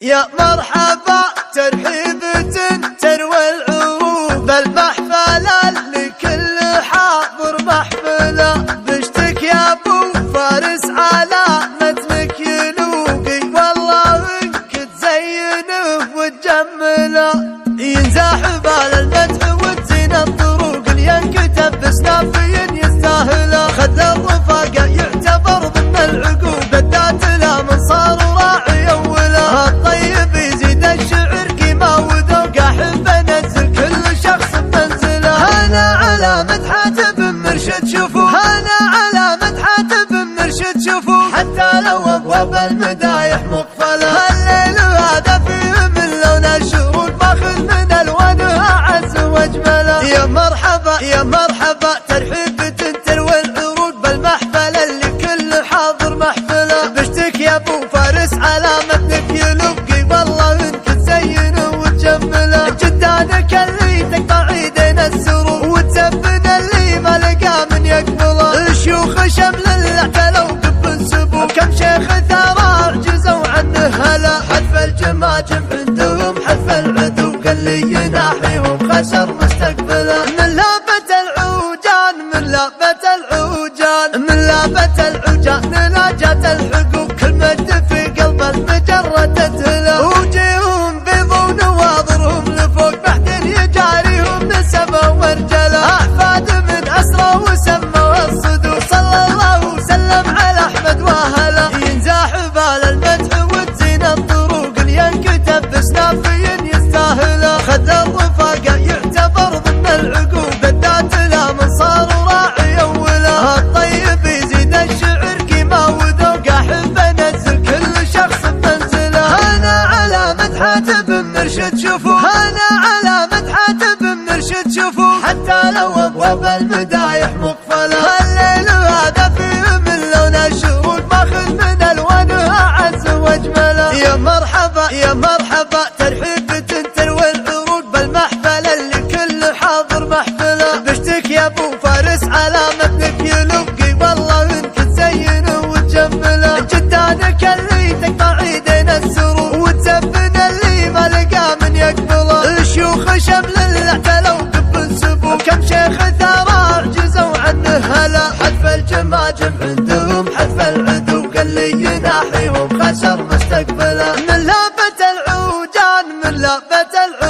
يا مرحبا ترحيبة تروى العروض بالمحفلة لكل حاضر محفلة بشتك يا ابو فارس على متنك يلوقي والله انك تزينه وتجمله ينزاح بال المدح وتزين الطروق ينكتب بسنافي يستاهله خذ الرفاقة يعتبر ضمن العقول بالذات لا من صار راعي اوله الطيب يزيد الشعر قيمة وذوق احب انزل كل شخص بمنزله انا على مدحة بن مرشد شوفوا انا على مدحة بن مرشد شوفوا حتى لو ابواب المدايح مقفله الليل هذا فيه من لون الشروق ماخذ من الوانها عز واجمله يا مرحبا يا مرحبا ترحيبة تروى العروق بالمحفلة اللي كل حاضر محفله بشتك يا ابو فارس على متنك يلقي والله انك تزينه وتجمله جدانك اللي تقطع ايدين السرور وتسبن اللي ما لقى من يقبله شيوخ شمل اللي اعتلوا قبل سبوع كم شيخ ثرى عجزوا عنه هلا حذف الجماجم عندهم حذف العدو قال لي يناحيهم خسر مستقبله من لابة العوجان من لابة العوجان من لابة العوجان نلاجت الحقوق كل مجد في قلب المجرة تتله وجيهم بيض ونواظرهم لفوق بعدين يجاريهم نسبة ورجله أحفاد من أسرى وسموا الصدور صلى الله وسلم على أحمد وهلا ينزاح بال المدح وتزين الطروق ينكتب بسنافي يستاهله خذ الرفاقة يعتبر ضمن العقول بالذات لا من صار راعي اوله الطيب يزيد الشعر قيمة وذوق احب انزل كل شخص بمنزله انا على مدحة بن مرشد شوفوا انا على مدحة بن مرشد شوفوا حتى لو ابواب المدايح مقفله الليل هذا فيه من لون الشروق ماخذ من الوانها عز واجمله يا مرحبا يا مرحبا ترحيبة تروى العروق بالمحفلة اللي كل حاضر محفله بشتك يا ابو فارس على متنك يلقي والله انك تزينه وتجمله جدانك اللي تقطع ايدين السرور وتسبن اللي ما لقى من يقبله شيوخ شمل اللي اعتلوا قبل سبوع كم شيخ ثرى عجزوا عنه هلا حذف الجماجم عندهم حذف العدو قال لي يناحيهم خسر مستقبله من لابة العوجان من لابة العوجان